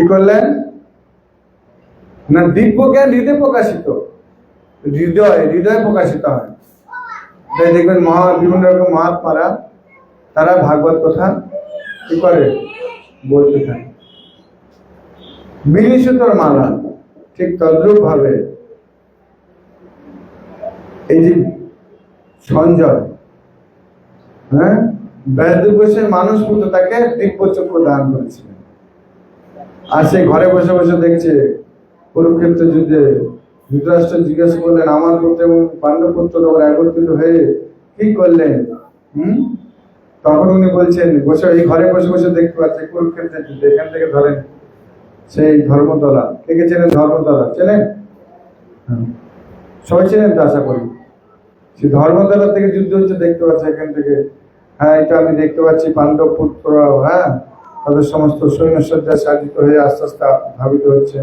কি করলেন না, দিব্য জ্ঞান হৃদয় প্রকাশিত, হৃদয় প্রকাশিত হয়। তাই দেখবেন বিভিন্ন রকম মহাত্মারা তারা ভাগবত কথা কি করে বলতে থাকে। বিনিশুতর মালা ঠিক তদ্রূপ ভাবে এই যে সঞ্জয়, ব্যাসদেব গোস্বামী মানুষ মতো তাকে দিব্য চক্ষু দান করেছিলেন। আর সে ঘরে বসে বসে দেখছে কুরুক্ষেত্র যুদ্ধে ধৃতরাষ্ট্র জিজ্ঞাসা করলেন, আমার পুত্র এবং পাণ্ডব পুত্র তোমরা একত্রিত হয়ে কি করলেন? তখন উনি বলছেন, বসে এই ঘরে বসে বসে দেখতে পাচ্ছে কুরুক্ষেত্রের যুদ্ধে। এখান থেকে ধরেন সেই ধর্মতলা, কে কে চেনেন? ধর্মতলা চেনেন? সবাই চেনেন তো আশা করি। সেই ধর্মতলা থেকে যুদ্ধ হচ্ছে দেখতে পাচ্ছে এখান থেকে। হ্যাঁ, এটা আমি দেখতে পাচ্ছি পাণ্ডব পুত্ররা, তাদের সমস্ত সৈন্যসজ্জা সাজিত হয়ে আস্তে আস্তে ধাবিত হচ্ছে।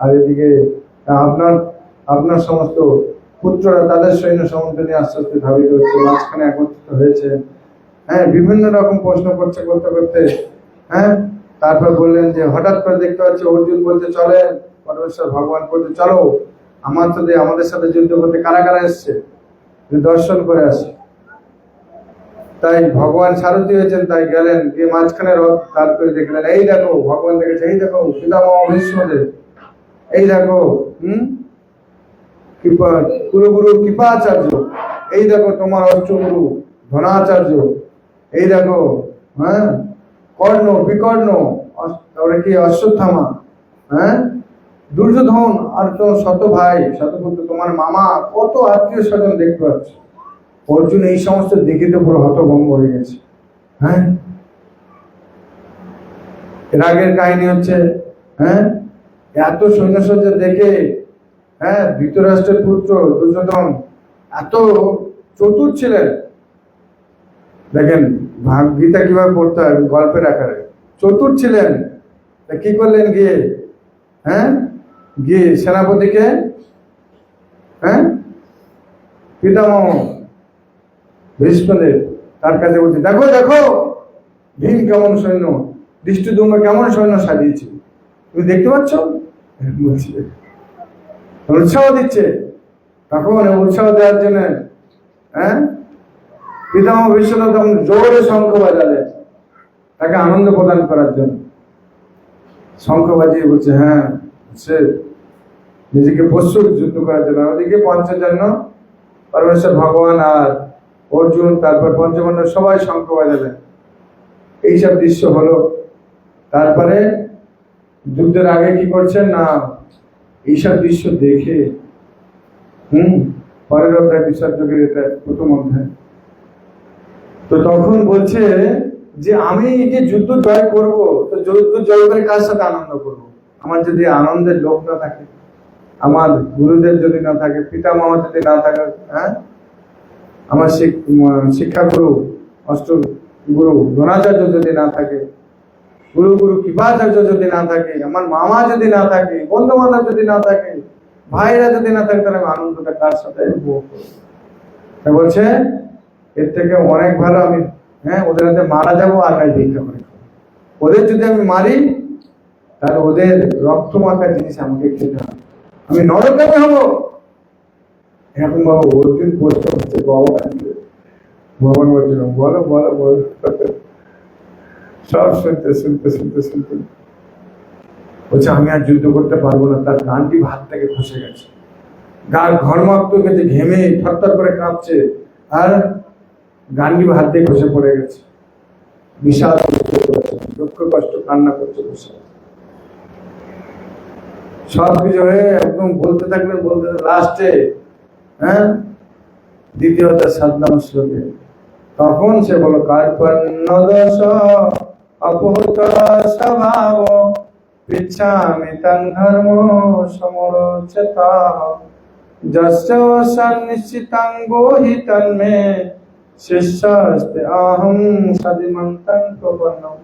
আর এদিকে আপনার সমস্ত পুত্ররা তাদের সৈন্য সামন্ত নিয়ে আস্তে আস্তে ধাবিত হচ্ছে, মাঝখানে একত্রিত হয়েছে। বিভিন্ন রকম প্রশ্ন করতে করতে তারপর বললেন যে হঠাৎ করে দেখতে পাচ্ছি অর্জুন বলতে চলেন, পরমেশ্বর ভগবান বলতে চলো আমাদের সাথে যুদ্ধ করতে। কারা কারা এসছে দর্শন করে আসে। তাই ভগবান সারথি হয়েছেন, তাই গেলেন, গিয়ে মাঝখানে রথ দাঁড় করে দেখলেন, এই দেখো ভগবান দেখেছে, এই দেখো পিতামহ ভীষ্মদেব, এই দেখো কুলগুরু কৃপাচার্য, এই দেখো তোমার অষ্টগুরু ধনাচার্য, এই দেখো কর্ণ বিকর্ণ, তারপরে কি অশ্বত্থামা, দুর্যোধন, আর তো শত ভাই শতপুত্র, তোমার মামা, কত আত্মীয় স্বজন দেখতে পাচ্ছ। অর্জুন এই সমস্ত দেখে তো পুরো হতভম্ব হয়ে গেছে। এর আগের কাহিনী হচ্ছে এত সৈন্যসজ্জা দেখে ধৃতরাষ্ট্রের পুত্র দুর্যোধন এত চতুর ছিলেন। দেখেন গীতা কিভাবে পড়তে হয় গল্পের আকারে। চতুর ছিলেন, কি করলেন গিয়ে সেনাপতিকে পিতামহ ভীষ্মদেব তার কাছে বলছে, দেখো দেখো ভীম কেমন সৈন্য, দৃষ্টিদুম্ন কেমন সৈন্য সাজিয়েছে, তুমি দেখতে পাচ্ছ? বলছি উৎসাহ দিচ্ছে। তখন উৎসাহ দেওয়ার জন্য পিতামহ ভীষ্মদেব তখন জোরে শঙ্খ বাজালেন তাকে আনন্দ প্রদান করার জন্য। শঙ্খ বাজিয়ে বলছে সে নিজেকে প্রস্তুত যুদ্ধ করার জন্য। ওদিকে পঞ্চজন্য পরমেশ্বর ভগবান আর অর্জুন, তারপর পঞ্চপাণ্ডব সবাই শঙ্খ বাজালেন। এইসব দৃশ্য হলো। তারপরে যুদ্ধের আগে কি করছেন না, এইসব দৃশ্য দেখে পরের অধ্যায় বিসর্জকের, এটা প্রথম অধ্যায়। তো তখন বলছে যে আমি যে যুদ্ধ জয় করব, তো যুদ্ধ জয় করে কার সাথে আনন্দ করব? আমার যদি আনন্দের লোক না থাকে, আমার গুরুদেব যদি না থাকে, পিতামহ যদি না থাকে, আমার শিক্ষাগুরু অষ্টগুরু দ্রোণাচার্য যদি না থাকে, গুরু কৃপাচার্য যদি না থাকে, আমার মামা যদি না থাকে, বন্ধু বান্ধব যদি না থাকে, ভাইরা যদি না থাকে, তাহলে আমি আনন্দটা কার সাথে উপভোগ করবো? বলছে এর থেকে অনেক ভালো আমি ওদের হাতে মারা যাবো আর কাজ ভিক্ষা করে। ওদের যদি আমি মারি তাহলে ওদের রক্ত মাখা জিনিস আমাকে খেতে হবে, আমি নরকামী হবো। এখন বাবা অর্জুন প্রশ্ন হচ্ছে, ভগবান বলছিল বলো বলো বলো, সব শুনতে শুনতে শুনতে শুনতে বলছে আমি আর যুদ্ধ করতে পারবো না। তার গানটি হাত থেকে খসে গেছে, গান ঘর্মাক্ত গেছে, ঘেমে থরথর করে কাঁপছে, আর গানটি হাত থেকে খসে পড়ে গেছে। বিশাল দুঃখ কষ্ট কান্না করছে বসে। সবকিছু হয়ে একদম বলতে থাকলেন, বলতে লাস্টে দ্বিতীয় 7 নম্বর শ্লোকে তখন সে বলো কার্পণ্য দোষ অপহূত স্বভাব পিচ্ছামি তং ধর্ম সমরোচতা যস্য সন্নিশ্চিতং গোহি তন্মে শিষ্যস্তে অহং সদিমন্তং প্রপন্নম।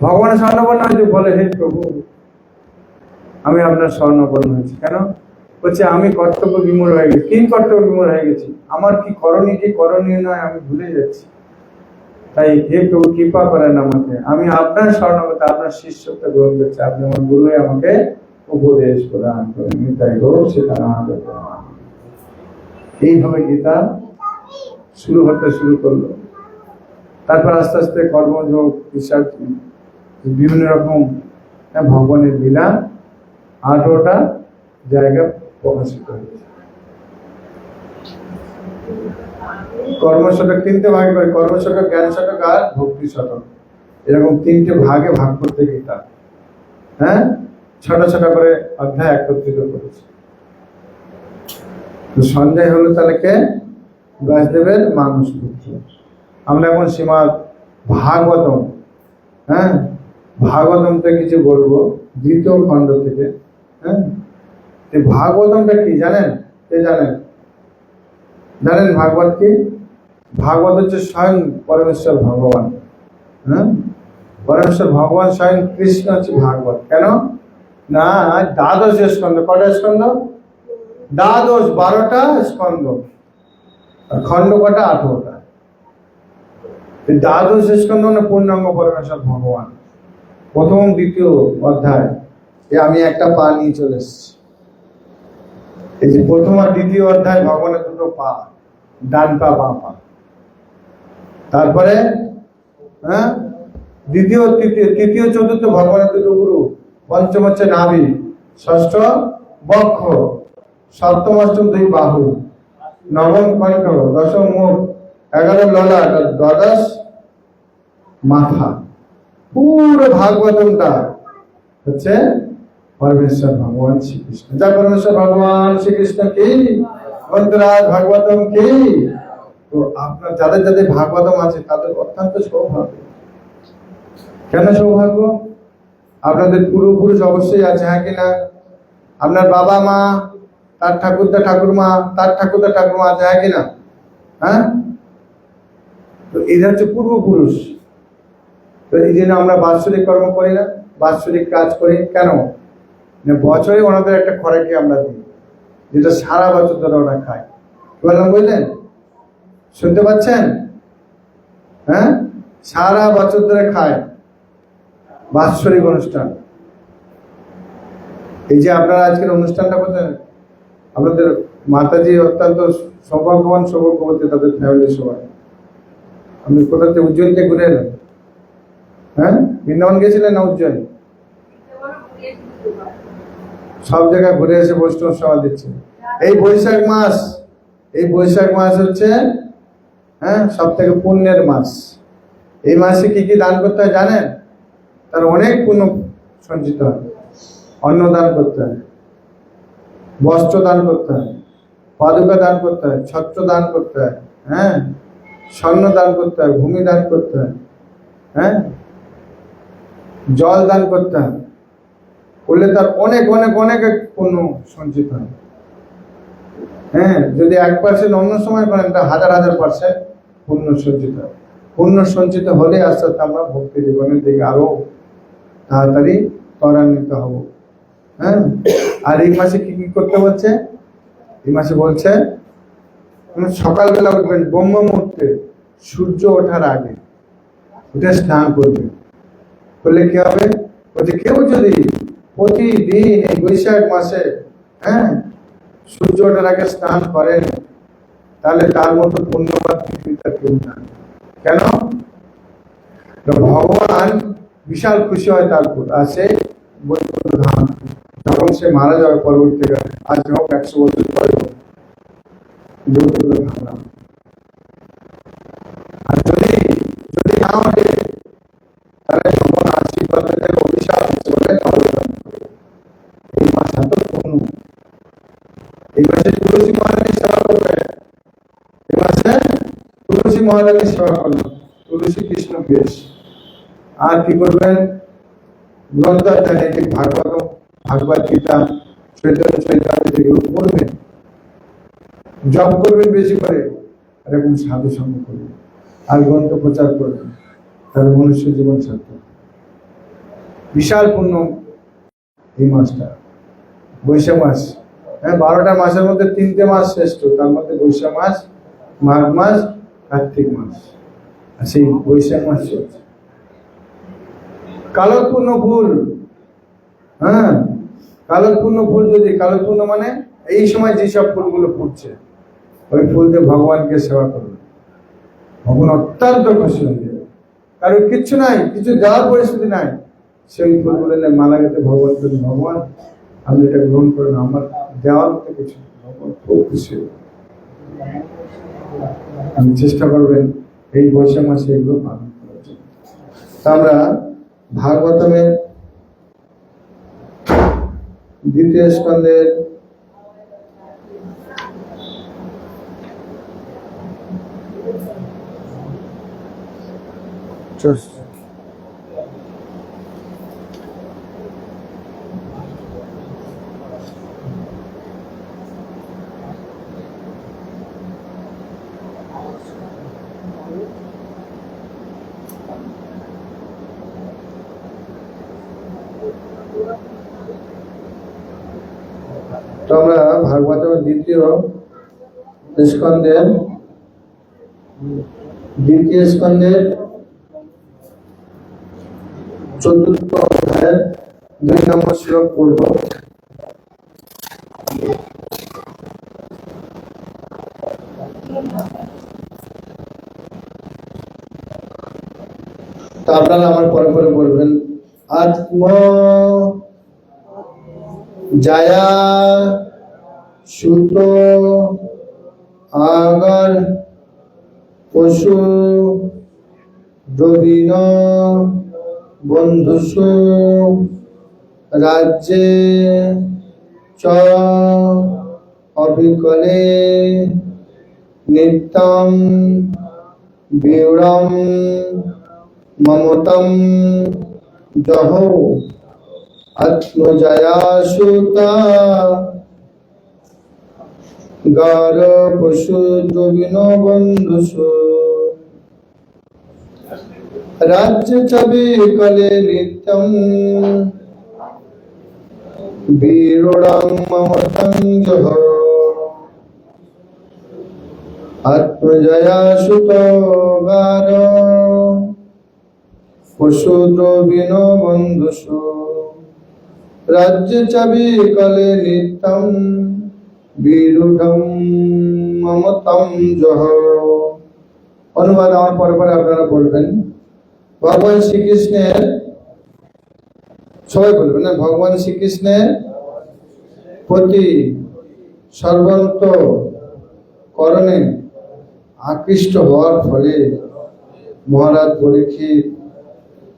ভগবানের স্বর্ণপন্ন হয়েছে, বলে হে প্রভু আমি আপনার স্বর্ণপন্ন হয়েছি। কেন? বলছে আমি কর্তব্য বিমূঢ় হয়ে গেছি। কি কর্তব্য বিমূঢ় হয়ে গেছি? আমার কি করণীয় কি করণীয় নয় আমি ভুলে যাচ্ছি। তাই হে প্রভু কৃপা করেন আমাকে, আমি আপনার শরণাগত, আপনার শিষ্যত্ব গ্রহণ করছি, আপনি আমার গুরু হয়ে আমাকে উপদেশ প্রদান করেন। তাই গৌর সীতারাম। এইভাবে গীতা শুরু হতে শুরু করলো। তারপর আস্তে আস্তে কর্মযোগ, রিসার্চ, বিভিন্ন রকম ভগবানের লীলা 18টা জায়গা প্রকাশিত হয়েছে। কর্মশতক 3টে ভাগে করে, কর্মশতক, জ্ঞান শতক আর ভক্তি শতক, এরকম 3টে ভাগে ভাগ করতে গীতা, হ্যাঁ, ছোট ছোট করে অধ্যায় একত্রিত করেছে। তো সঞ্জয় হলো তাহলে কে? ব্যাসদেবের মানস পুত্র। আমরা এখন শ্রীমদ ভাগবতম, হ্যাঁ, ভাগবতমটা কিছু বলবো 2য় খণ্ড থেকে। হ্যাঁ, এই ভাগবতমটা কি জানেন? কে জানেন? জানেন ভাগবত কি? ভাগবত হচ্ছে স্বয়ং পরমেশ্বর ভগবান। হ্যাঁ, পরমেশ্বর ভগবান স্বয়ং কৃষ্ণ হচ্ছে ভাগবত। কেন না? 12 স্কন্ধ। কটা স্কন্ধ? 12, 12টা স্কন্ধ। আর খণ্ড কটা? 18টা। এই 12 স্কন্ধ মানে পূর্ণাঙ্গ পরমেশ্বর ভগবান। প্রথম 2য় অধ্যায়, আমি একটা পা নিয়ে চলে এসেছি। এই যে প্রথম আর 2য় অধ্যায় ভগবানের 2টো পা, ডান পা বাঁ পা। তারপরে হ্যাঁ, 2য়, 3য়, 4র্থ ভগবানের 2টো গুরু, পঞ্চম হচ্ছে নাভি, ষষ্ঠ বক্ষ, সপ্তম অষ্টম 2 বাহু, নবম কণ্ঠ, দশম মুখ, 11 ললাট আর 12 মাথা। পুরো ভাগবতমটা হচ্ছে পরমেশ্বর ভগবান শ্রীকৃষ্ণ। যা পরমেশ্বর ভগবান শ্রীকৃষ্ণ কি, গ্রন্থরাজ ভাগবতম কি। তো আপনার যাদের যাদের ভাগবতম আছে তাদের অত্যন্ত সৌভাগ্য। কেন সৌভাগ্য? আপনাদের পূর্বপুরুষ অবশ্যই আছে, হ্যাঁ কিনা? আপনার বাবা মা, তার ঠাকুরদা ঠাকুরমা, তার ঠাকুরদা ঠাকুরমা আছে, হ্যাঁ কিনা? হ্যাঁ, তো এরা হচ্ছে পূর্বপুরুষ। তো এই জন্য আমরা বাৎসরিক কর্ম করি না, বাৎসরিক কাজ করি। কেন? বছরে ওনাদের একটা খোরাকি আমরা দিই, যেটা সারা বছর ধরে ওরা খায়। বললাম, বুঝলেন? শুনতে পাচ্ছেন? হ্যাঁ, সারা বছর ধরে খায়, বাৎসরিক অনুষ্ঠান। এই যে আপনারা আজকের অনুষ্ঠানটা করছেন, আপনাদের মাতাজি অত্যন্ত সৌভাগ্যবান, সৌভাগ্যবতী, তাদের ফ্যামিলির সবাই। আপনি কোথা থেকে উজ্জয়নকে ঘুরে এলেন? হ্যাঁ, বৃন্দাবন গেছিলেন না উজ্জয়ন? সব জায়গায় ঘুরে এসে বৈষ্ণব সেবা দিচ্ছে। এই বৈশাখ মাস, এই বৈশাখ মাস হচ্ছে হ্যাঁ সব থেকে পুণ্যের মাস। এই মাসে কি কি দান করতে হয় জানেন? তার অনেক পুণ্য সঞ্চিত হয়। অন্ন দান করতে হয়, বস্ত্র দান করতে হয়, পাদুকা দান করতে হয়, ছত্র দান করতে হয়, হ্যাঁ, স্বর্ণ দান করতে হয়, ভূমি দান করতে হয়, হ্যাঁ, জল দান করতে হয়। করলে তার অনেক অনেক অনেক পুণ্য সঞ্চিত হয়। হ্যাঁ, যদি 1% অন্য সময় করেন তা 1000% পুণ্য সঞ্চিত হয়। পুণ্য সঞ্চিত হলে আস্তে আস্তে আমরা ভক্তি জীবনের দিকে আরো তাড়াতাড়ি ত্বরান্বিত হব। হ্যাঁ, আর এই মাসে কি কি করতে বলছে? এই মাসে বলছে সকালবেলা উঠবেন, ব্রহ্ম মুহূর্তে, সূর্য ওঠার আগে উঠে স্নান করবেন। করলে কি হবে? বলছে কেউ যদি প্রতিদিন এই বৈশাখ মাসে হ্যাঁ সূর্য ওঠার আগে স্নান করেন, তাহলে তার মতো পুণ্যবান পৃথিবীতে কেউ না। কেন? ভগবান বিশাল খুশি হয় তার উপর। আর সে বৈকুণ্ঠ ধাম, যখন সে মারা যাবে পরবর্তীকালে, আজ হোক 100 বছর পরে হোক, বৈকুণ্ঠ ধাম। আর যদি যদি না ওঠে, তাহলে ভগবান আশীর্বাদ থেকে অভিশাপ বলে এই মাস এত পূর্ণ। এই মাসে তুলসী মহারানীর সেবা করবে। এই মাসে তুলসী মহারানীর সেবা করলো, তুলসী কৃষ্ণ বেশ। আর কি করবেন? গ্রন্থ অধ্যয়ন, ভাগবত, ভাগবত গীতা, চৈতন্য চৈতন্য যেগুলো পড়বেন, জপ করবেন বেশি করে, এরকম সাধু সঙ্গ করবেন, আর গ্রন্থ প্রচার করবেন, তাহলে মনুষ্য জীবন সার্থক। বিশাল পূর্ণ এই মাসটা, বৈশাখ মাস। হ্যাঁ, 12টা মাসের মধ্যে 3টে মাস শ্রেষ্ঠ, তার মধ্যে বৈশাখ মাস, মাঘ মাস, কার্তিক মাস। সেই বৈশাখ মাস চলছে। কালপূর্ণ ফুল, হ্যাঁ, কালপূর্ণ ফুল, যদি কালপূর্ণ মানে এই সময় যেসব ফুলগুলো ফুটছে, ওই ফুল দিয়ে ভগবানকে সেবা করবে, ভগবান অত্যন্ত খুশি হয়ে যাবে। কারণ কিচ্ছু নাই, কিছু দেওয়ার পরিস্থিতি নাই, সেই ফুলগুলো মালা গেতে ভগবান বলি, ভগবান আপনি এটা গ্রহণ করেন, আমার দেওয়ার মতো কিছু, ভগবান খুব খুশি হবে। আপনি চেষ্টা করবেন এই বৈশাখ মাসে এগুলো পালন করার জন্য। আমরা ভাগবতমের দ্বিতীয় স্কন্ধের তো আমরা ভাগবতের দ্বিতীয় স্কন্ধের ৪র্থ অধ্যায়ের ২ নম্বর শ্লোক পড়ব। তা আপনারা আমার পরে পরে বলবেন। আত্ম জায়া সুত আগর পশু দ্রবিণ বন্ধুষু রাজ্যে চ অবিকলে নিত্যম বিউঢ়ম মমতম জহ আত্মজয়া সুতা গার পশু দ্রবিণ বন্ধুষু রাজ্য চবি কলে নিত্যম বিরুঢ়ং মমতং জহ আত্মজয়া সুত গার পশু দ্রবিণ বন্ধুষু রাজ্য চবি কলে নিত্যম বিরুঢ়ং মমতং জহ। অনুবাদ আমার পরে পরে আপনারা বলবেন। ভগবান শ্রীকৃষ্ণের, সবাই বলবেন না, ভগবান শ্রীকৃষ্ণের প্রতি সর্বান্ত করণে আকৃষ্ট হওয়ার ফলে মহারাজ পরীক্ষিত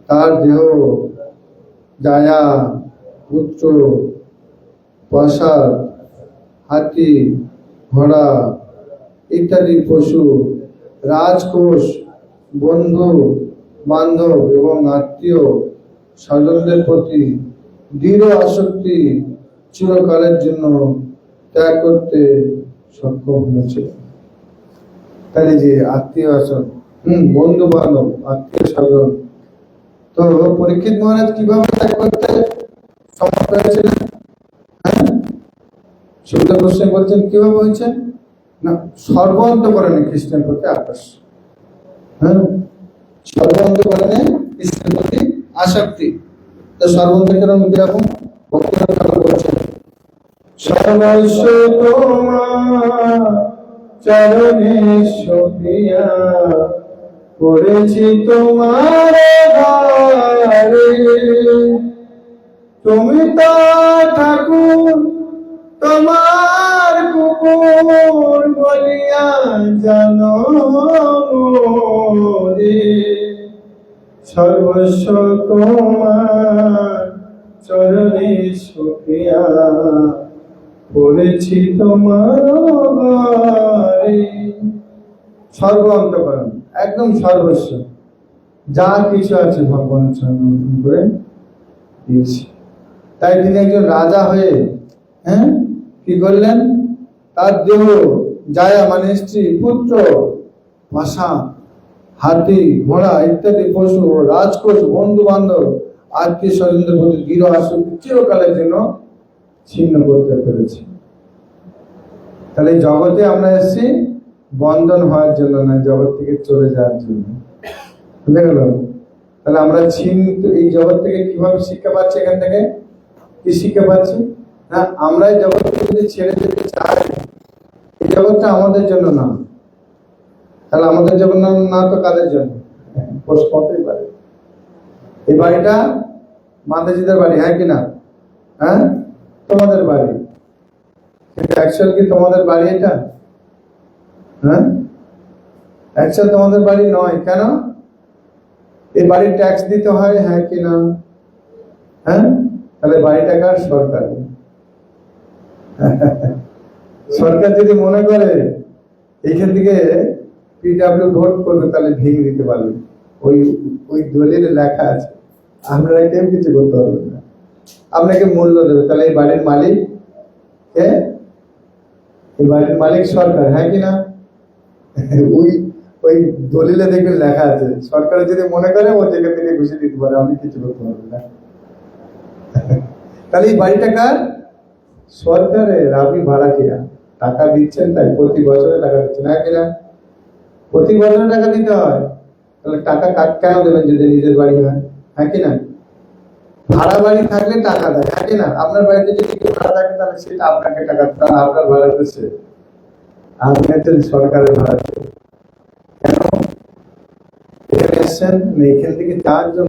তার দেহ জায়া, পুত্র, প্রাসাদ, হাতি, ঘোড়া ইত্যাদি পশু, রাজকোষ, বন্ধু বান্ধব এবং আত্মীয় স্বজনদের প্রতি দৃঢ় আসক্তি চিরকালের জন্য ত্যাগ করতে সক্ষম হয়েছিল। তাহলে যে আত্মীয় আসন, বন্ধু বান্ধব, আত্মীয় স্বজন, তো পরীক্ষিত মহারাজ কিভাবে ত্যাগ করতে সমর্থ হয়েছিলেন? হ্যাঁ, সুবিধা প্রশ্ন বলছেন কিভাবে হয়েছে না, সর্বান্তকরণে খ্রিস্টান প্রতি আকর্ষণ। হ্যাঁ, সর্বান্তকরণে খ্রিস্টান প্রতি আসক্তি। তো সর্বান্তকরণ কিরকম বলছেন? সর্বস্ব তোমার চরণে সপিয়া পড়েছি তোমার ঘরে, তুমি তো ঠাকুর তোমার কুকুর বলিয়া জানো রে, সর্বস্ব তোমার চরণে সপিয়া পড়েছি তোমার ঘরে। সর্ব অন্তঃকরণ, একদম সর্বস্ব, যা কিছু আছে ভগবানের সমর্পণ করে দিয়েছি। তাই তিনি একজন রাজা হয়ে, হ্যাঁ, কি করলেন? তার দেহ জায়া মানে স্ত্রী, পুত্র, ভাষা, হাতি, ঘোড়া ইত্যাদি পশু, রাজকোষ, বন্ধু বান্ধব, আত্মীয় স্বজনদের প্রতি দৃঢ় আসক্তি চিরকালের জন্য ছিন্ন করতে পেরেছে। তাহলে জগতে আমরা এসেছি বন্ধন হওয়ার জন্য না, জগৎ থেকে চলে যাওয়ার জন্য। বুঝে গেল? তাহলে আমরা এই জগৎ থেকে কিভাবে শিক্ষা পাচ্ছি? এখান থেকে কি শিক্ষা পাচ্ছি? না, আমরা এই জগৎ থেকে যদি ছেড়ে যেতে চাই, এই জগৎটা আমাদের জন্য না। তাহলে আমাদের জন্য না তো কাদের জন্য? প্রশ্ন হতেই পারে। এই বাড়িটা মাতাজিদের বাড়ি, হ্যাঁ কিনা? হ্যাঁ, তোমাদের বাড়ি, কিন্তু অ্যাকচুয়াল কি তোমাদের বাড়ি এটা? হ্যাঁ, অ্যাকচুয়াল তোমাদের বাড়ি নয়। কেন? এই বাড়ির ট্যাক্স দিতে হয়, হ্যাঁ কিনা? হ্যাঁ, তাহলে বাড়িটা কার? সরকার। সরকার যদি মনে করে এইখান থেকে পিডব্লিউ ভোট করবে, তাহলে ভেঙে দিতে পারবে। ওই ওই দলিলে লেখা আছে, আপনারা কেউ কিছু করতে পারবেন না, আপনাকে মূল্য দেবে। তাহলে এই বাড়ির মালিক কে? এই বাড়ির মালিক সরকার, হ্যাঁ কিনা? ওই ওই দলিলে দেখবেন লেখা আছে, সরকার যদি মনে করে ও যেখান থেকে ঘুষে দিতে পারে, আপনি কিছু করতে পারবেন না। তাহলে এই বাড়িটা কার? সরকারের। আপনি ভাড়াটিয়া, টাকা দিচ্ছেন, তাই প্রতি বছরে টাকা দিচ্ছেন, হ্যাঁ কিনা? প্রতি বছরে টাকা দিতে হয়। তাহলে টাকা কেন দেবেন যদি নিজের বাড়ি হয়, হ্যাঁ কিনা? ভাড়া বাড়ি থাকলে টাকা দেয়, হ্যাঁ কিনা? আপনার বাড়িতে যদি কেউ ভাড়া থাকে, তাহলে সেটা আপনাকে টাকা দিতে হবে, আপনার ভাড়া দিচ্ছে। আপনি হচ্ছেন সরকারের ভাড়া। কেন এখানে এসছেন? এখান থেকে চারজন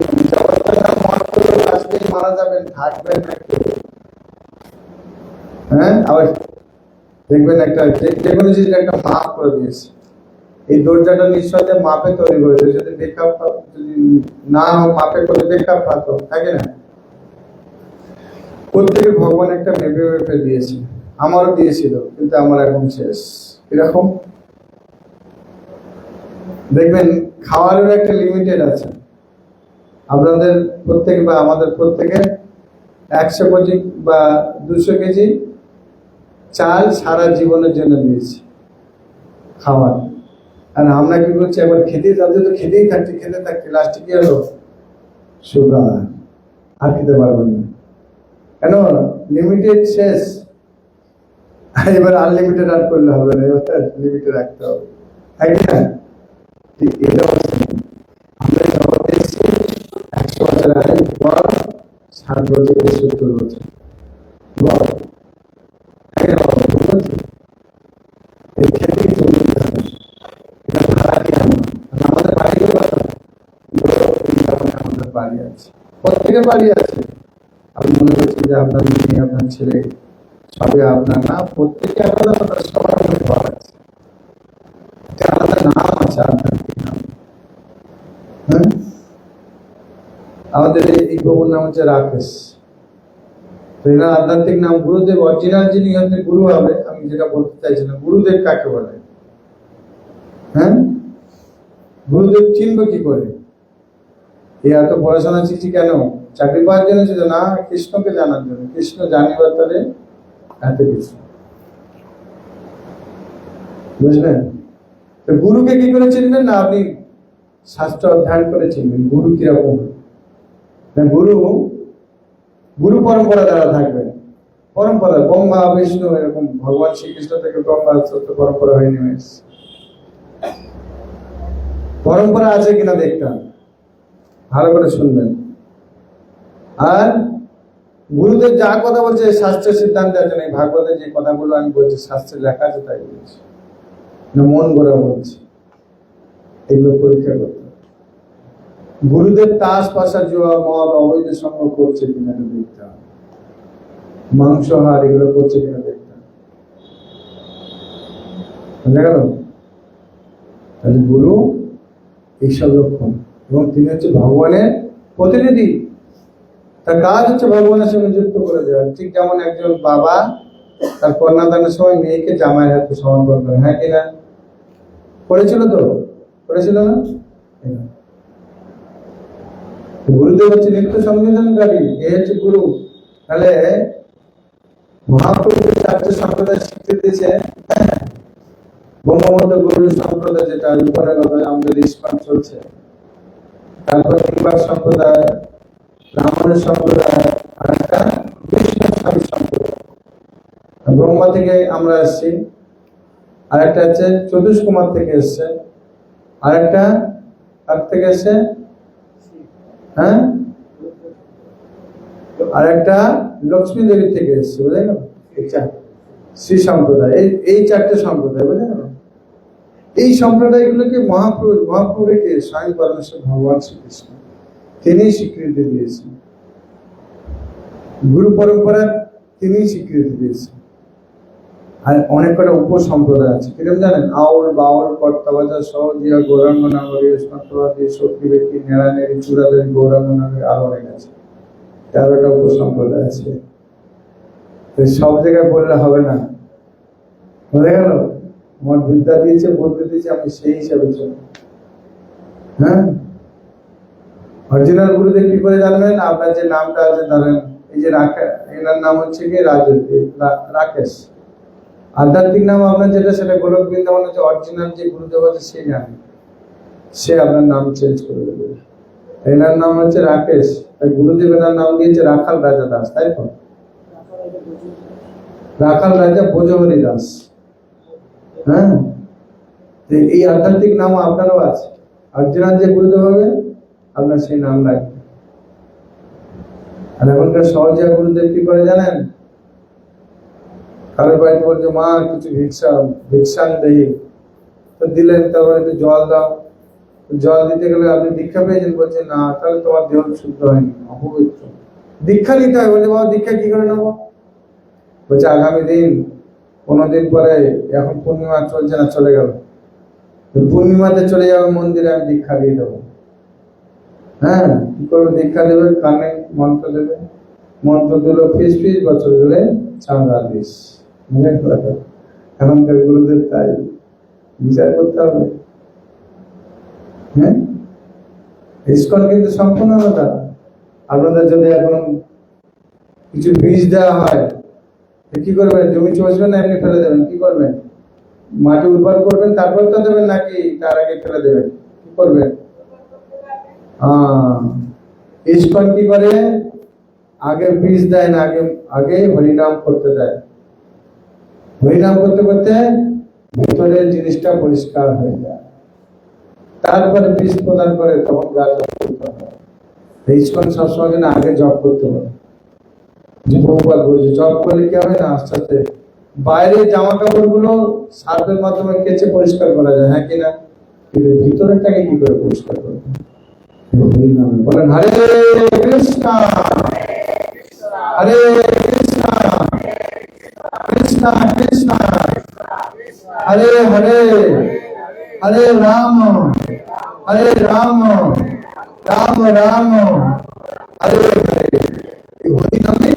আজকেই মারা যাবেন, থাকবেন নাকি? হ্যাঁ, আবার দেখবেন একটা যে কোনো জিনিস একটা মাপ করে দিয়েছে। এই দরজাটা নিশ্চয় মাপে তৈরি করেছে, যদি বেকআপ যদি না মাপে করে বেকআপ পাতো, থাকে না? প্রত্যেকে ভগবান একটা মেপে মেপে দিয়েছে, আমারও দিয়েছিল, কিন্তু আমার এখন শেষ। এরকম দেখবেন খাওয়ারের একটা লিমিটেড আছে। আপনাদের প্রত্যেকে বা আমাদের প্রত্যেকে 100 কেজি বা 200 কেজি চাল সারা জীবনের জন্য দিয়েছি খাবার। আর আমরা কি করছি? একবার খেতেই যাচ্ছে, তো খেতেই থাকছি, খেতে থাকছি, লাস্টে কি হলো? সুগার, আর খেতে পারবেন না। কেন? লিমিটেড শেষ। এবার আনলিমিটেড আর করলে হবে না, এবার লিমিটে রাখতে হবে, তাই না? ঠিক এটাও আমরা জগতে এসেছি 100 বছর আগে, 60 বছর 70 বছর আমাদের বাড়ি আছে, প্রত্যেকের বাড়ি আছে। আমি মনে করছি যে আপনার মেয়ে, আপনার ছেলে সবই আপনার না, প্রত্যেকে আলাদা আলাদা, সবার মধ্যে ঘর আছে, আলাদা নাম আছে। আপনার কি নাম? হ্যাঁ, আমাদের এই প্রভুর নাম হচ্ছে রাকেশ। এনার আধ্যাত্মিক নাম গুরুদেব। অরিজিনাল যিনি হচ্ছে গুরু হবে, আমি যেটা বলতে চাইছিলাম, গুরুদেব কাকে বলে? হ্যাঁ, গুরুদেব চিনব কি করে? এই এত পড়াশোনা শিখছি কেন? চাকরি পাওয়ার জন্য ছিল না, কৃষ্ণকে জানার জন্য। কৃষ্ণ জানিবার তরে এত কিছু, বুঝলেন? তো গুরুকে কি করে চিনবেন? না, আপনি শাস্ত্র অধ্যয়ন করে চিনবেন গুরু কিরকম। গুরু গুরু পরম্পরা দ্বারা থাকবেন। পরম্পরা ব্রহ্মা বিষ্ণু, এরকম ভগবান শ্রীকৃষ্ণ থেকে ব্রহ্মা সত্য পরম্পরা হয়ে নেমে এসেছে। পরম্পরা আছে কিনা দেখতাম, ভালো করে শুনবেন। আর গুরুদেব যা কথা বলছে শাস্ত্রের সিদ্ধান্তে আছে, এই ভাগবতের যে কথাগুলো আমি বলছি শাস্ত্রে লেখা আছে তাই বলছি না, মন গড়া বলছি। এগুলো পরীক্ষা করতে। গুরুদেব তাস পাশা জুয়া মদ অবৈধ সঙ্গ করছে কিনা দেখতাম, মাংসাহার এগুলো করছে কিনা দেখতাম। বুঝা গেল? তাহলে গুরু এইসব লক্ষণ, এবং তিনি হচ্ছে ভগবানের প্রতিনিধি। তার কাজ হচ্ছে ভগবানের সঙ্গে যুক্ত করে দেওয়া। ঠিক যেমন একজন বাবা তার কন্যাদানের সময় মেয়েকে জামাইয়ের হাতে সমর্পণ করে, হ্যাঁ কিনা? করেছিল তো? করেছিল না? গুরুদেব হচ্ছে নিত্য সংযোজনকারী, এ হচ্ছে গুরু। তাহলে মহাপ্রভু 4টে সম্প্রদায় শিখতে দিয়েছে। ব্রহ্মমত গুরু সম্প্রদায়, যেটা উপরে আমাদের ইস্কন চলছে, তারপর নির্বাক সম্প্রদায়, ব্রাহ্মণের সম্প্রদায়, আর একটা বৈষ্ণব সম্প্রদায়। ব্রহ্মা থেকে আমরা এসেছি, আর একটা হচ্ছে চতুষ্কুমার থেকে এসছে, আর একটা কার থেকে এসছে? হ্যাঁ, আর একটা লক্ষ্মী দেবীর থেকে এসছে, বুঝে গেল? শ্রী সম্প্রদায়, এই চারটে সম্প্রদায়, বুঝে গেল? এই সম্প্রদায়গুলোকে মহাপ্রভুকে স্বয়ং পরমেশ্বর ভগবান শ্রীকৃষ্ণ তিনি স্বীকৃতি দিয়েছেন, গুরু পরম্পরা তিনি স্বীকৃতি দিয়েছেন। আর অনেক কটা উপসম্প্রদায় আছে, কিরকম জানেন? আউল, বাউল, কর্তাবাজা, সহজিয়া, গৌরাঙ্গ নাগরী, সত্যবাদী, শক্তি ব্যক্তি, নেড়ানেড়ি, চূড়াদারি, গৌরাঙ্গ নাগরী, আরো অনেক আছে। 13টা উপসম্প্রদায় আছে। সব জায়গায় বললে হবে না, বুঝে গেল? আমার বিদ্যা দিয়েছে, বলতে দিয়েছে, আমি সেই হিসাবে চলি। হ্যাঁ, অরিজিনাল গুরুদেব কি করে জানবেন? আপনার যে নামটা আছে, ধরেন এই যে এনার নাম হচ্ছে কি রাকেশ, আধ্যাত্মিক নাম আপনার যেটা, সেটা গোলক বৃন্দাবন হচ্ছে। অরিজিনাল যে গুরুদেব আছে সে জানে, সে আপনার নাম চেঞ্জ করে দেবে। এনার নাম হচ্ছে রাকেশ, তাই গুরুদেব এনার নাম দিয়েছে রাখাল রাজা দাস, তাই তো? রাখাল রাজা ভোজহরি দাস। হ্যাঁ, এই আধ্যাত্মিক নাম আপনারও আছে। অরিজিনাল যে গুরুদেব হবে আপনার সেই নাম রাখবে। আর এখনকার সহজে গুরুদেব কি করে জানেন? কারোর বাড়িতে বলছে, মা কিছু ভিক্ষাং দেই, তো দিলেন, তারপরে একটু জল দাও। জল দিতে গেলে আপনি দীক্ষা পেয়েছেন, বলছে না, তাহলে তোমার দেহ শুদ্ধ হয়নি, অপবিত্র, দীক্ষা নিতে হয়। বলছে, বাবা দীক্ষা কি করে নেবো? বলছে আগামী দিন 15 দিন পরে, এখন পূর্ণিমা চলছে না, চলে গেল, পূর্ণিমাতে চলে যাবে মন্দিরে, আমি দীক্ষা দিয়ে দেবো। হ্যাঁ, কি করবে? দীক্ষা দেবে, কানে মন্ত্র দেবে, মন্ত্র দিল ফিস, বছর গেলে চাঁদা দিস। এখনকার গুরুদের তাই বিচার করতে হবে। হ্যাঁ, ইস্কন কিন্তু সম্পূর্ণ আলাদা। আপনাদের যদি এখন কিছু বীজ দেওয়া হয়, কি করবেন? জমি চষবেন না এমনি ফেলে দেবেন? কি করবেন? মাটি উর্বর করবেন, তারপর তো দেবেন, নাকি তার আগে ফেলে দেবেন? কি করবেন? ইস্কন কি করে? আগে বীজ দেয় না, আগে হরিনাম করতে দেয়। হরিনাম করতে করতে ভিতরের জিনিসটা পরিষ্কার হয়ে যায়, তারপরে বীজ প্রদান করে, তখন গাছ ইস্কন সবসময় যেন আগে জপ করতে হবে। যে বহুবার বলছে, জপ করলে কি হবে না, আস্তে আস্তে বাইরের জামা কাপড় গুলো সার্ফের মাধ্যমে কেচে পরিষ্কার করা যায়, হ্যাঁ কিনা? কিন্তু ভিতরেরটাকে কি করে পরিষ্কার করবে? বলেন হরে কৃষ্ণ হরে কৃষ্ণ কৃষ্ণ কৃষ্ণ হরে হরে, হরে রাম রাম রাম রাম হরে হরে।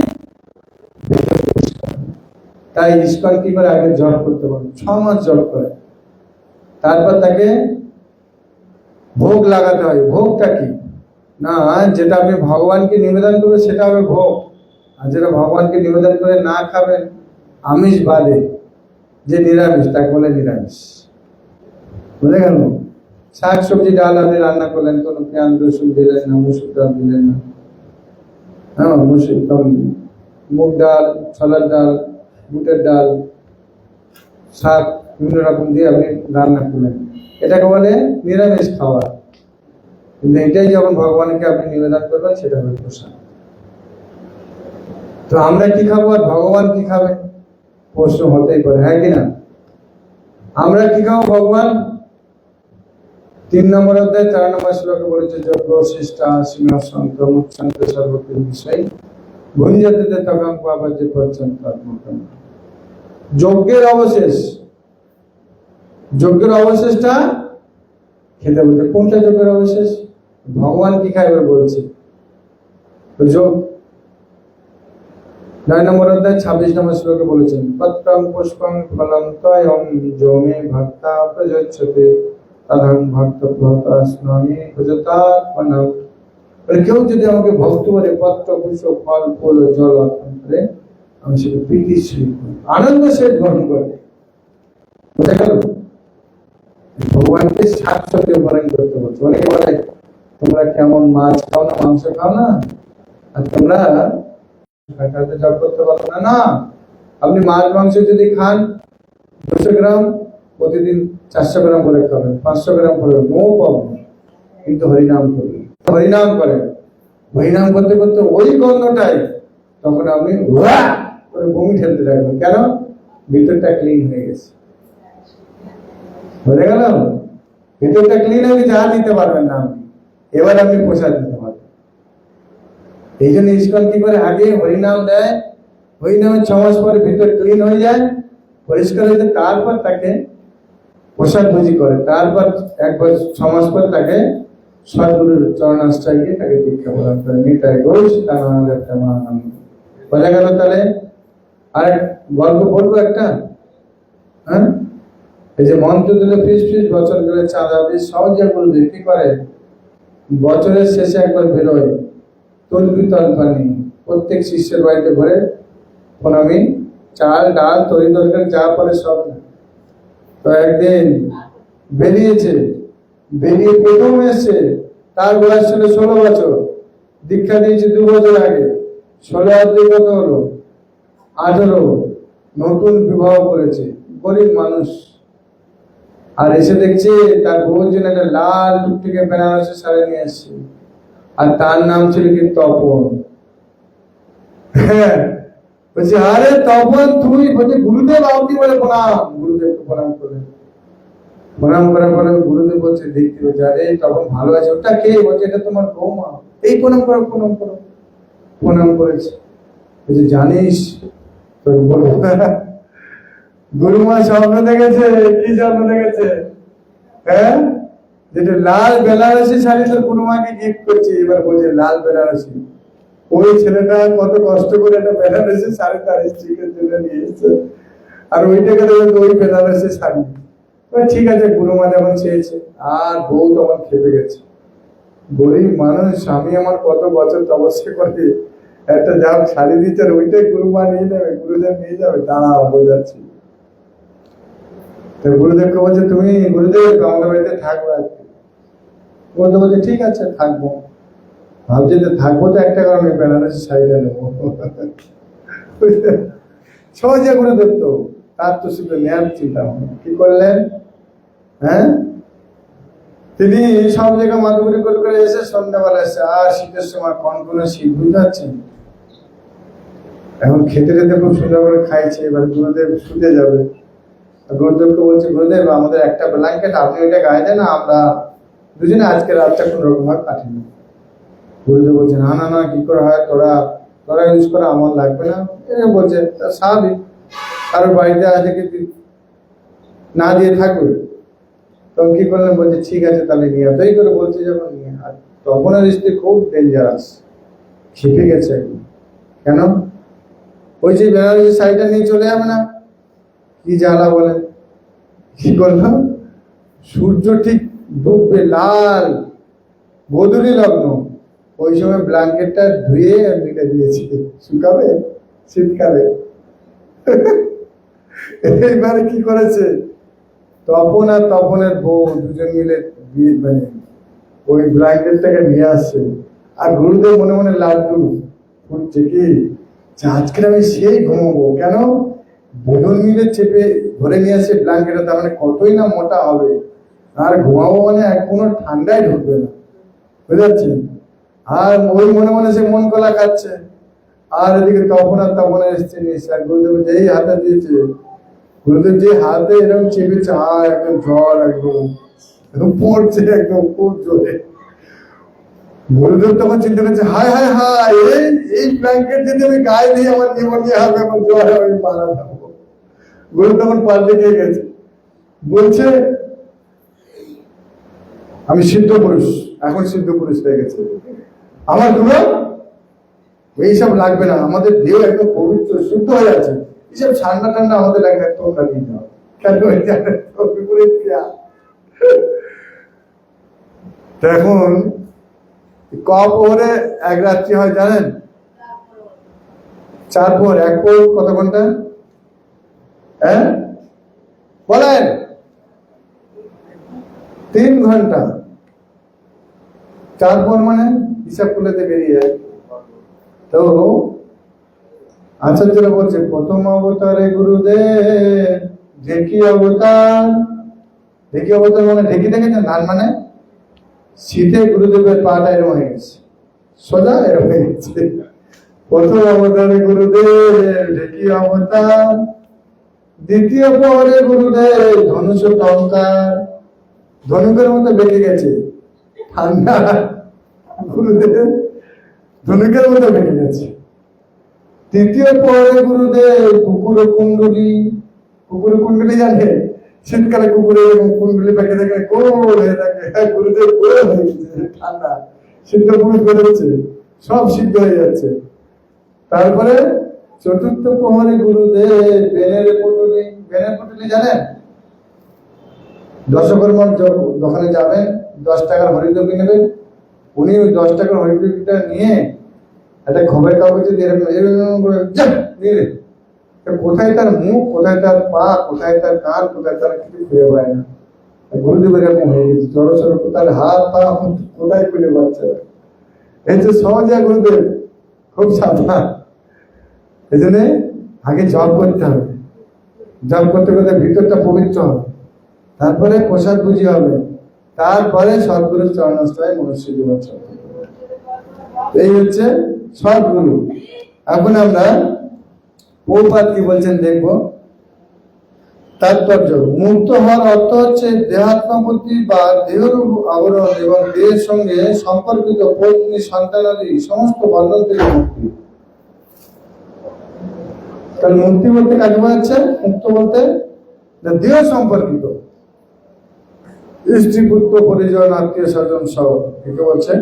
তাই ইস্কন কি করে? আগে জপ করতে পারে, 6 মাস জপ করে, তারপর তাকে ভোগ লাগাতে হয়। ভোগটা কি না, যেটা আপনি ভগবানকে নিবেদন করবেন সেটা হবে ভোগ, আর যেটা ভগবানকে নিবেদন করে না খাবেন, আমিষ বাদে যে নিরামিষ, তাকে বলে নিরামিষ। বুঝে গেল? শাক সবজি ডাল আপনি রান্না করলেন, কোনো পেঁয়াজ রসুন দিলেন না, মুসুর ডাল দিলেন না, হ্যাঁ, মুগ ডাল, ছোলার ডাল, বুটের ডাল, শাক বিভিন্ন রকম দিয়ে আপনি রান্না করলেন, এটাকে বলে নিরামিষ খাওয়া। কিন্তু এটাই যখন ভগবানকে আপনি নিবেদন করবেন, সেটা হবে প্রসাদ। তো আমরা কি খাবো আর ভগবান কি খাবে? প্রশ্ন হতেই পারে, হ্যাঁ কিনা? আমরা কি খাবো? ভগবান 3 নম্বর অধ্যায় 4 নম্বর শ্লোকে বলেছে, যজ্ঞ শিষ্টা সিংহাসন্ত মুচ্ছন্ত সর্বকিল বিষয় ভুঞ্জতে তগং পাবাজ্য পর্যন্ত আত্মকম। যজ্ঞের অবশেষ, যজ্ঞের অবশেষটা খেতে বলছে। কোনটা যজ্ঞের অবশেষ? ভগবান কি খায় এবার বলছে। যোগ 9 নম্বর অধ্যায় 26 নম্বর শ্লোকে বলেছেন, পত্রং পুষ্পং ফলং তয়ং যো মে ভক্তা প্রযচ্ছতে তদং ভক্ত প্রহতাস্নামি ভজতাত্মনঃ। কেউ যদি আমাকে ভক্ত বলে পত্র পুষ্প ফল ফুল ও জল অর্পণ করে, আমি সেটা প্রীতির সহিত আনন্দ সহিত গ্রহণ করে। বোঝা গেল? ভগবানকে সাক্ষাৎ গ্রহণ করতে বলছে। অনেকে বলে, তোমরা কেমন মাছ খাও না, মাংস খাও না, আর তোমরা জপ করতে পারো না? না, আপনি মাছ মাংস যদি খান 200 গ্রাম প্রতিদিন, 400 গ্রাম করে খাবেন, 500 গ্রাম করে, নো প্রবলেম। কিন্তু হরিনাম করবেন, হরিনাম করেন। হরিনাম করতে করতে ওই গন্ধটাই তখন আপনি ওয়া করে বমি ঠেলতে থাকবেন। কেন? ভিতরটা ক্লিন হয়ে গেছে, হয়ে গেল। ভিতরটা ক্লিন হয়ে যা নিতে পারবেন না আপনি, এবার আপনি প্রসাদ দিতে পারবেন। এই জন্য ইস্কন কি করে, আগে হরিনাম দেয়, হরিনামের 6 মাস পরে ভিতর ক্লিন হয়ে যায়, পরিষ্কার হয়ে যায়, তারপর তাকে প্রসাদ ভোজি করে, তারপর একবার 6 মাস পর তাকে সদ্গুরুর চরণাশ্রয় গিয়ে তাকে দীক্ষা প্রদান করে। নিতাই গৌর সীতানন্দ প্রেমানন্দ। বোঝা গেল? তাহলে আর গল্প বলবো একটা। হ্যাঁ, এই যে মন্ত্র দিলে ফিস ফিস, বছর গেলে চাঁদা দিয়ে সহজে গুরুদেব কি করে, বছরের শেষে একবার বেরোয় তলবি তলপানি, প্রত্যেক শিষ্যের বাড়িতে ঘরে প্রণামী, চাল ডাল তরি তরকারি যা পরে সব। তো একদিন বেরিয়েছে, বেরিয়ে প্রথম এসছে, তার বয়স ছিল 16 বছর, দীক্ষা দিয়েছে 2 বছর আগে। 16 আর 2 কত হলো? 18। নতুন বিবাহ করেছে, গরিব মানুষ। আর এসে দেখছে তার বউর জন্য একটা লাল টুকটুকে বেনারসি শাড়ি নিয়ে এসছে, আর তার নাম ছিল কি তপন। হ্যাঁ, বলছে আরে তপন তুই? বলছে গুরুদেব আপনি? বলে প্রণাম। গুরুদেবকে প্রণাম করে, প্রণাম করার পরে গুরুদেব বলছে, দেখতে বলছে আরে তপন ভালো আছে। ওটা কে? বলছে এটা তোমার বৌমা। এই প্রণাম করো, প্রণাম করো। প্রণাম করেছে। বলছে জানিস তোর গুরুমা স্বপ্ন দেখেছে। কি স্বপ্ন দেখেছে? হ্যাঁ, যেটা লাল বেনারসি শাড়ি তোর গুরুমাকে গিফট করছে। এবার বলছে লাল বেনারসি, ওই ছেলেটা কত কষ্ট করে একটা বেনারসি শাড়ি তার স্ত্রীকে জন্য নিয়ে এসেছে, আর ওইটাকে দেখে ওই বেনারসি শাড়ি। ঠিক আছে, গুরুমা যেমন চেয়েছে। আর বউ তখন খেপে গেছে, গরিব মানুষ, স্বামী আমার কত বছর তপস্যা করে একটা যা শাড়ি দিচ্ছে, ওইটাই গুরুমা নিয়ে যাবে, গুরুদেব নিয়ে যাবে। দাঁড়াও বোঝাচ্ছি। তো গুরুদেবকে বলছে, তুমি গুরুদেব আমাদের বাড়িতে থাকবো আজকে। গুরুদেব বলছে ঠিক আছে থাকবো। ভাবছি যে থাকবো তো একটা কারণে, বেনারসি শাড়িটা নেবো। সহজে গুরুদেব তো, তার তো শুধু নেয়ার চিন্তা ভাবনা। কি করলেন? হ্যাঁ, তিনি সব জায়গায় মাধুরী করে এসে সন্ধ্যাবেলা এসে, আর শীতের সময় কনকনে শীত, বুঝতে পারছেন? এখন খেতে খেতে খুব সুন্দর করে খাইছে। এবার গুরুদেব শুতে যাবে, গুরুদেবকে বলছে, গুরুদেব আমাদের একটা ব্ল্যাঙ্কেট, আপনি ওইটা গায়ে দেন, আমরা দুজনে আজকে রাতটা কোন রকম ভাবে কাটিয়ে নেব। গুরুদেব বলছে না না না, কি করে হয়, তোরা তোরা ইউজ করা, আমার লাগবে না। বলছে স্বাভাবিক, কারোর বাড়িতে আছে কি না দিয়ে থাকবে। তখন কি করলেন? বলছে ঠিক আছে তাহলে নিয়ে, তাই করে বলছে যখন নিয়ে। আর তখন আর স্ত্রী খুব ডেঞ্জারাস, খেপে গেছে একদম। কেন? ওই যে বেনারসি শাড়িটা নিয়ে চলে যাবে না, কি জ্বালা বলে। কি করলাম? সূর্য ঠিক ডুববে, লাল গোধূলি লগ্ন, ওই সময় ব্ল্যাঙ্কেটটা ধুয়ে মিলে দিয়েছি, শুকাবে শীতকালে। এইবারে কি করেছে, তপন আর তপনের বউ দুজন মিলে মানে ওই ব্ল্যাঙ্কেটটাকে নিয়ে আসছে। আর গুরুদেব মনে মনে লাড্ডু ফুটছে কি, আজকে আমি সেই ঘুমাবো। কেন? দুজন মিলে চেপে ধরে নিয়ে আসে ব্ল্যাঙ্কেটটা, তার মানে কতই না মোটা হবে। আর ঘুমাবো মানে কোনো ঠান্ডায় ঢুকবে না, বুঝতে পারছেন? আর ওই মনে মনে সে মন কলা খাচ্ছে। আর এদিকে তপন আর তপনের এসছে নিচ্ছে, আর গুরুদেব যেই হাতে দিয়েছে, গুরুদেব যে হাতে এরকম চেপেছে, আর একদম জ্বর একদম পড়ছে একদম খুব জোরে। গুরুদেব তখন চিন্তা করছে, হায় হায় হায়, এই ব্ল্যাঙ্কেট যদি আমি গায়ে দিই আমার নিমোনিয়া হবে, আমার জ্বর হবে, আমি মারা যাবো। গুরু তখন পাল্টে গিয়ে গেছে, বলছে আমি সিদ্ধ পুরুষ, এখন সিদ্ধ পুরুষ হয়ে গেছে, আমার গুরু এইসব লাগবে না, আমাদের দেহ একদম পবিত্র শুদ্ধ হয়ে আছে, এইসব ঠান্ডা ঠান্ডা আমাদের লাগবে, তোমরা নিয়ে যাও। এখন কপরে এক রাত্রি হয় জানেন? 4 প্রহর। 1 প্রহর কত ঘন্টা? হ্যাঁ বলেন? 3 ঘন্টা। 4 প্রহর মানে হিসাব করলে বেরিয়ে যায়। তো আচার্যরা বলছে, প্রথম অবতারে গুরুদেব ঢেকি অবতার। ঢেকি অবতার মানে ঢেকি দেখেছেন? ধান মানে শীতে গুরুদেবের পাটা এরম হয়ে গেছে, সোজা এরম হয়ে গেছে। প্রথম অবতারে গুরুদেব ঢেকি অবতার, দ্বিতীয় পরে গুরুদেব ধনুষ টঙ্কার, ধনুকের মতো বেঁকে গেছে, ঠান্ডা গুরুদেব ধনুকের মতো বেঁকে গেছে। তৃতীয় পরে গুরুদেব কুকুর কুণ্ডলী, কুকুর কুণ্ডলী জানে, শীতকালে কুকুরের কুণ্ডলী বেঁকে থাকে, গোল হয়ে থাকে, গুরুদেব গোল হয়ে গেছে, ঠান্ডা সিদ্ধ পুরুষ বেরোচ্ছে, সব সিদ্ধ হয়ে যাচ্ছে। তারপরে চতুর্থ প্রহরে গুরুদেব বেনের পুটুলি, বেনের পুটুলি জানেন, দশকর্মার দোকানে যাবেন, 10 টাকার হরিদ্রব্য নেবেন, উনি ওই 10 টাকার হরিদ্রব্যটা নিয়ে একটা খবরের কাগজে কোথায় তার মুখ, কোথায় তার পা, কোথায় তার কান, কোথায় তার কিছু খুঁজে পায় না। গুরুদেবের এরকম হয়ে গেছে, জড়সড় তার হাত পা কোথায় খুঁজে পাচ্ছে। এই যে সহজে গুরুদেব খুব সাবধান, এই জন্য আগে জপ করতে হবে, জপ করতে করতে ভিতরটা পবিত্র হবে, তারপরে প্রসাদ বুঝি হবে, তারপরে সদ্গুরুর চরণাশ্রয় মনুষ্য জীবন। এই হচ্ছে সদ্গুরু। এখন আমরা প্রভুপাদ কি বলছেন দেখবো। তাৎপর্য, মুক্ত হওয়ার অর্থ হচ্ছে দেহাত্মবুদ্ধি বা দেহরূপ আবরণ এবং দেহের সঙ্গে সম্পর্কিত পত্নী সন্তানাদি সমস্ত বন্ধন থেকে মুক্তি। তাহলে মুক্তি বলতে কাকে বোঝাচ্ছে? মুক্ত বলতে দেহ সম্পর্কিত, স্ত্রী পুত্র পরিজন আত্মীয় স্বজন সহ, একে বলছে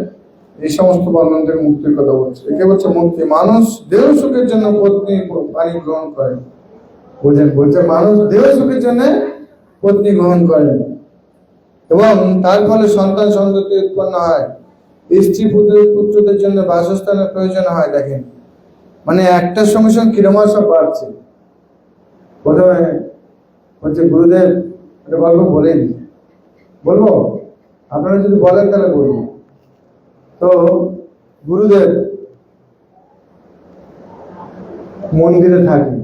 এই সমস্ত বন্ধন থেকে মুক্তির কথা বলছে, একে বলছে মুক্তি। মানুষ দেহ সুখের জন্য পত্নী পানি গ্রহণ করে, বুঝেন, বলছে মানুষ দেহ সুখের জন্য পত্নী গ্রহণ করে এবং তার ফলে সন্তান সন্ততি উৎপন্ন হয়, স্ত্রী পুত্রদের জন্য বাসস্থানের প্রয়োজন হয়। দেখেন, মানে একটার সঙ্গে সঙ্গে কিরম সব বাড়ছে। প্রথমে হচ্ছে গুরুদেব একটা গল্প বলেন, বলবো, আপনারা যদি বলেন তাহলে বলবো। তো গুরুদেব মন্দিরে থাকি,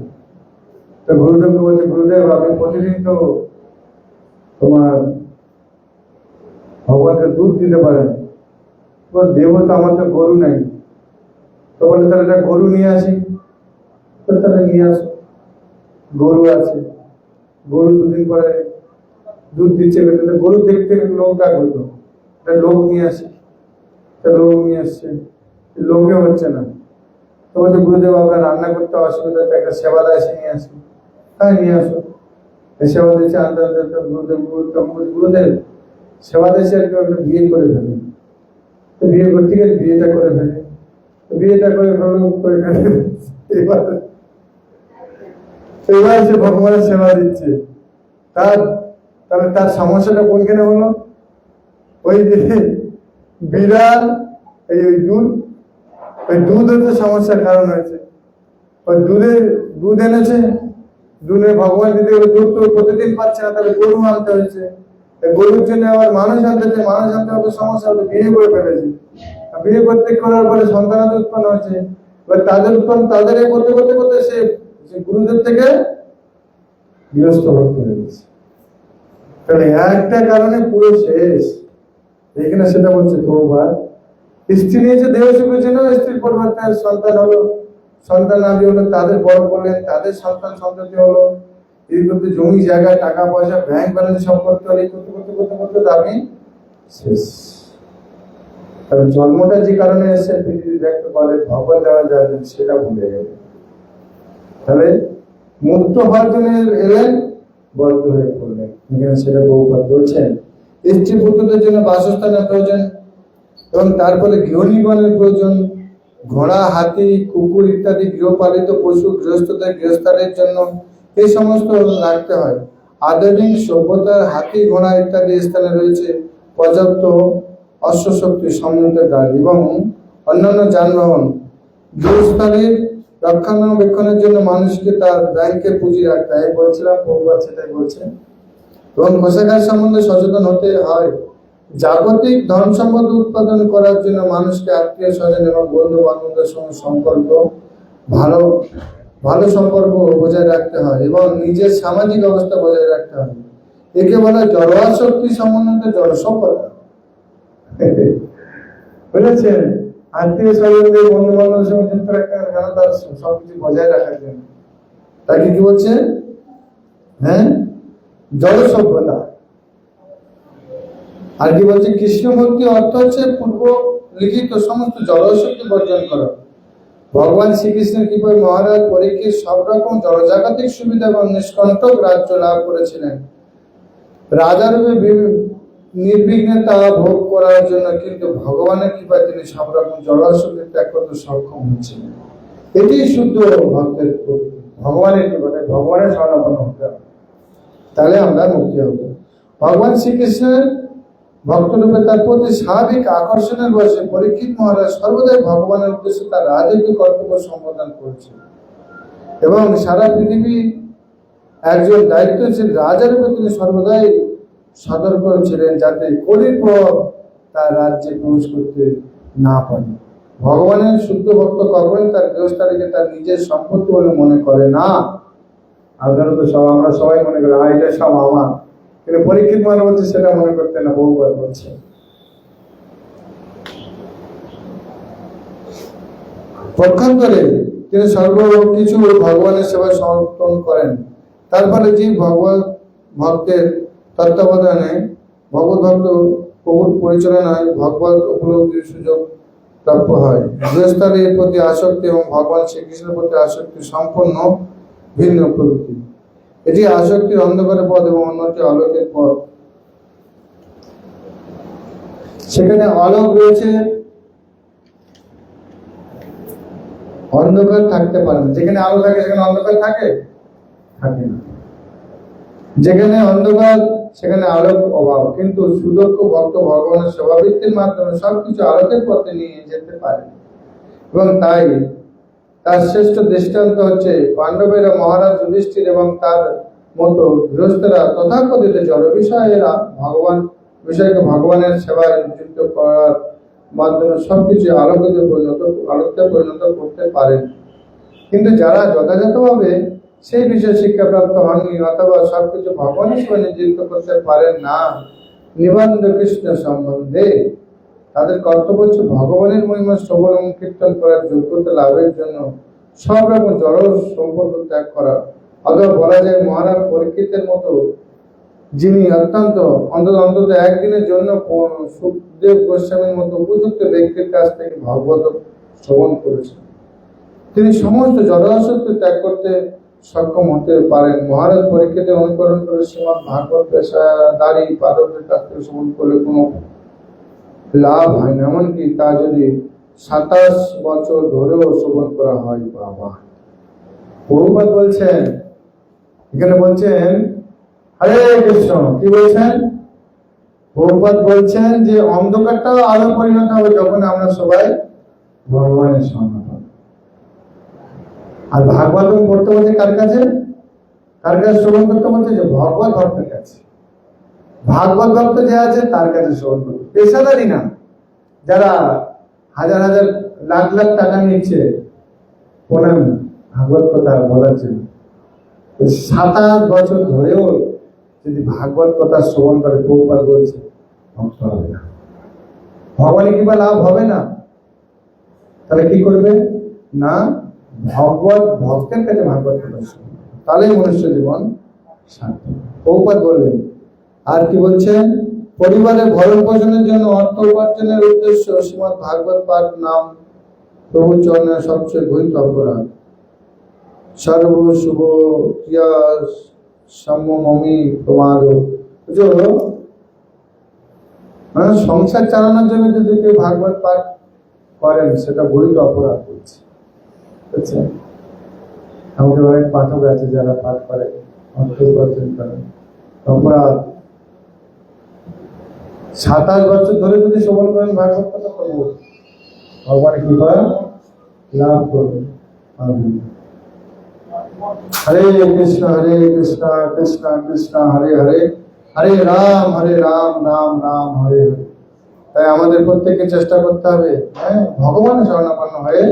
তো গুরুদেবকে বলছে, গুরুদেব আপনি প্রতিদিন তো তোমার ভগবানকে দুধ দিতে পারেন, দেবো তো আমার তো গরু নাই। তো বলে তাহলে একটা গরু নিয়ে আসি। তো তাহলে নিয়ে আসো, গরু আছে, গরু 2 দিন পরে দুধ দিচ্ছে, গরু দেখতে লোক ডাকতো, একটা লোক নিয়ে আসে, লোক নিয়ে আসছে, লোকে হচ্ছে না। তো বলছে গুরুদেব আপনার রান্না করতে অসুবিধা, একটা সেবা দাসী নিয়ে আসি। হ্যাঁ নিয়ে আসো। সেবা দিচ্ছে আনতে আনতে গুরুদেব সেবা দেশে আর কেউ বিয়ে করে ফেলে, তো বিয়ে করতে গেলে বিয়েটা করে ফেলে, বিয়েটা করে ফেলে, এবার সে ভগবানের সেবা দিচ্ছে। তাহলে তার সমস্যাটা কোনখানে হলো? ওই যে বিড়াল, ওই দুধ হচ্ছে সমস্যার কারণ হয়েছে। ওই দুধ এনেছে, দুধে ভগবান দিতে গেলে দুধ তো প্রতিদিন পাচ্ছে না, তাহলে গরু আনতে হয়েছে, গরুর জন্য আবার মানুষ আনতে হবে, সমস্যা হলো, বিয়ে করে ফেলেছে। বিয়ে করতে করার পরে সন্তানাদের উৎপন্ন হয়েছে, এবার তাদের করতে করতে করতে সে গুরুদেব থেকে গৃহস্থ ভক্ত হয়ে গেছে। তাহলে একটা কারণে পুরো শেষ। এখানে সেটা বলছে প্রভুপাদ, স্ত্রী নিয়েছে দেহ সুখের জন্য, স্ত্রীর পরিবর্তে সন্তান হলো, সন্তান আদি হলো, তাদের বড় করলেন, তাদের সন্তান সন্ততি হলো, এই করতে জমি জায়গা টাকা পয়সা ব্যাংক ব্যালেন্স সব করতে হলে করতে করতে করতে করতে দামি শেষ। কারণ জন্মটা যে কারণে এসে পৃথিবী দেখতে পারে, ভগবান দেওয়া যায় সেটা ভুলে গেলে। তাহলে মুক্ত হওয়ার জন্য এলেন, বদ্ধ হয়ে পড়লেন। এখানে সেটা প্রভুপাদ বলছেন, স্ত্রী পুত্রদের জন্য বাসস্থানের প্রয়োজন এবং তার ফলে গৃহনির্মাণের প্রয়োজন। ঘোড়া, হাতি, কুকুর ইত্যাদি গৃহপালিত পশু গৃহস্থদের গৃহস্থানের জন্য এই সমস্ত রাখতে হয়। আধুনিক সভ্যতার হাতি, ঘোড়া ইত্যাদি স্থানে রয়েছে পর্যাপ্ত অশ্বশক্তি সমৃদ্ধ গাড়ি এবং অন্যান্য যানবাহন। গৃহস্থানের রক্ষণাবেক্ষণের জন্য মানুষকে তার ব্যাংকে পুঁজি রাখতে হয়। বলছিলাম প্রভুপাদ সেটাই বলছেন। এবং কোষাগার সম্বন্ধে সচেতন হতে হয়। জাগতিক ধন সম্পদ উৎপাদন করার জন্য মানুষকে আত্মীয় স্বজন এবং বন্ধু বান্ধবদের সঙ্গে ভালো সম্পর্ক বজায় রাখতে হয় এবং নিজের সামাজিক অবস্থা বজায় রাখতে হয়। একে বলা জড়োয়াসক্তি সম্বন্ধে জড়সভ্যতা। বুঝেছেন? আত্মীয় স্বজনদের বন্ধু বান্ধবের সঙ্গে যুক্ত রাখতে হবে কেন? তার সবকিছু বজায় রাখার জন্য। তাকে কি বলছে? হ্যাঁ, জড় সভ্যতা। আর কি বলছে? কৃষ্ণ ভক্তি অর্থ হচ্ছে পূর্ব লিখিত সমস্ত জড়শক্তি বর্জন করা। ভগবান শ্রীকৃষ্ণের কৃপায় মহারাজ পরীক্ষিত সব রকম জড়জাগতিক সুবিধা এবং নিষ্কণ্টক রাজ্য লাভ করেছিলেন রাজারূপে নির্বিঘ্নে তা ভোগ করার জন্য, কিন্তু ভগবানের কৃপায় তিনি সব রকম জড়শক্তি ত্যাগ করতে সক্ষম হচ্ছিলেন। এটি শুদ্ধ ভক্তের প্রকৃতি। ভগবানের কৃপাতে ভগবানের শরণাপন্ন হতে হবে, তাহলে আমরা মুক্তি হব। ভগবান শ্রীকৃষ্ণের ভক্তরূপে তার প্রতি স্বাভাবিক আকর্ষণের বশে পরীক্ষিত মহারাজ সর্বদাই ভগবানের উদ্দেশ্যে তার রাজকীয় কর্তব্য সম্পাদন করেছিল এবং সারা পৃথিবী একজন দায়িত্বশীল রাজার রূপে তিনি সর্বদাই সতর্ক ছিলেন যাতে কলির পর তার রাজ্যে প্রবেশ করতে না পারে। ভগবানের শুদ্ধ ভক্ত কখনোই তার গৃহস্থালীকে তার নিজের সম্পত্তি বলে মনে করে না। আপনারা তো সব, আমরা সবাই মনে করি এটা সব আমার, কিন্তু পরীক্ষিত মনে বলছে সেটা মনে করতে না, বহুবার বলছে। পক্ষান্তরে তিনি সর্বকিছু ভগবানের সেবায় সমর্পণ করেন। তার ফলে যে ভগবত ভক্তের তত্ত্বাবধানে ভগবত ভক্ত প্রভুর পরিচালনায় ভগবত উপলব্ধির সুযোগ প্রাপ্য হয়। গৃহস্থালীর প্রতি আসক্তি এবং ভগবান শ্রীকৃষ্ণের প্রতি আসক্তি সম্পূর্ণ ভিন্ন প্রকৃতি। এটি আসক্তির অন্ধকারের পথ এবং অন্যটি আলোকের পথ। সেখানে আলোক রয়েছে, অন্ধকার থাকতে পারে না। যেখানে আলো থাকে সেখানে অন্ধকার থাকে থাকে না। যেখানে অন্ধকার সেখানে আলোক অভাব। কিন্তু সুদক্ষ ভক্ত ভগবানের সেবাবৃত্তির মাধ্যমে সবকিছু আলোকের পথে নিয়ে যেতে পারে এবং তাই তার শ্রেষ্ঠ দৃষ্টান্ত হচ্ছে পাণ্ডবেরা মহারাজ যুধিষ্ঠির এবং তার মতো গৃহস্থরা তথাকথিত জড় বিষয়কে ভগবানের সেবায় নিযুক্ত করার মাধ্যমে সবকিছু আলোকে পরিণত করতে পারেন। কিন্তু যারা যথাযথভাবে সেই বিষয়ে শিক্ষাপ্রাপ্ত হননি অথবা সবকিছু ভগবানের সেবায় নিযুক্ত করতে পারেন না নিবন্ধ কৃষ্ণ সম্বন্ধে, তাদের কর্তব্য হচ্ছে ভগবানের মহিমা শ্রবণ এবং কীর্তন করার যোগ্যতা লাভের জন্য সব রকম জড় সম্পর্ক ত্যাগ করা। অথবা বলা যায় মহারাজ পরীক্ষিতের মতো, যিনি অন্তত একদিনের জন্য সুখদেব গোস্বামীর মতো উপযুক্ত ব্যক্তির কাছ থেকে ভাগবত শ্রবণ করেছেন, তিনি সমস্ত জড়াসক্তি ত্যাগ করতে সক্ষম হতে পারেন। মহারাজ পরীক্ষিতের অনুকরণ করে শ্রীমদ ভাগবত পেশাদারী পাঠকদের কাছ থেকে শ্রবণ করলে কোনো লাভ হয় না, এমনকি তা যদি 27 বছর ধরেও শ্রবণ করা হয়। বাবা, প্রভুপাদ বলছেন, এখানে বলছেন হরে কৃষ্ণ, কি বলছেন? প্রভুপাদ বলছেন যে অন্ধকারটা আলো পরিণত হবে যখন আমরা সবাই ভগবানের সঙ্গে। আর ভাগবত পড়তে বলছে কার কাছে? কার কাছে শ্রবণ করতে বলছে? যে ভগবত ভক্তের কাছে। ভাগবত ভক্ত যে আছে তার কাছে শ্রবণ করবে, পেশাদারি না। যারা হাজার হাজার লাখ লাখ টাকা নিচ্ছে প্রণাম ভাগবত কথা বলার জন্য, 27 বছর ধরেও যদি ভাগবত কথা শ্রবণ করে, প্রভুপাদ বলছে ভক্ত হবে না, ভগবানের কৃপা লাভ হবে না। তাহলে কি করবে না? ভগবত ভক্তের কাছে ভাগবত কথা শুনবে, তাহলেই মনুষ্য জীবন সার্থক। প্রভুপাদ বললেন। আর কি বলছেন? পরিবারের ভরণ পোষণের জন্য অর্থ উপার্জনের উদ্দেশ্য শ্রীমদ ভাগবত পাঠ নাম প্রভু চরণের সবচেয়ে গহিত অপরাধ। সর্ব শুভ ক্রিয়া সম্যমী তোমার, মানে সংসার চালানোর জন্য যদি কেউ ভাগবত পাঠ করেন সেটা গহিত অপরাধ করছে। আমাদের অনেক পাঠক আছে যারা পাঠ করে, অর্থ উপার্জন করে, অপরাধ। 27 বছর ধরে যদি শ্রবণ করেন ভাগবত কথা, করবো ভগবানের কৃপা লাভ করবে। হরে কৃষ্ণ কৃষ্ণ কৃষ্ণ হরে হরে, হরে রাম রাম রাম হরে হরে। তাই আমাদের প্রত্যেককে চেষ্টা করতে হবে ভগবানের শরণাপন্ন হয়ে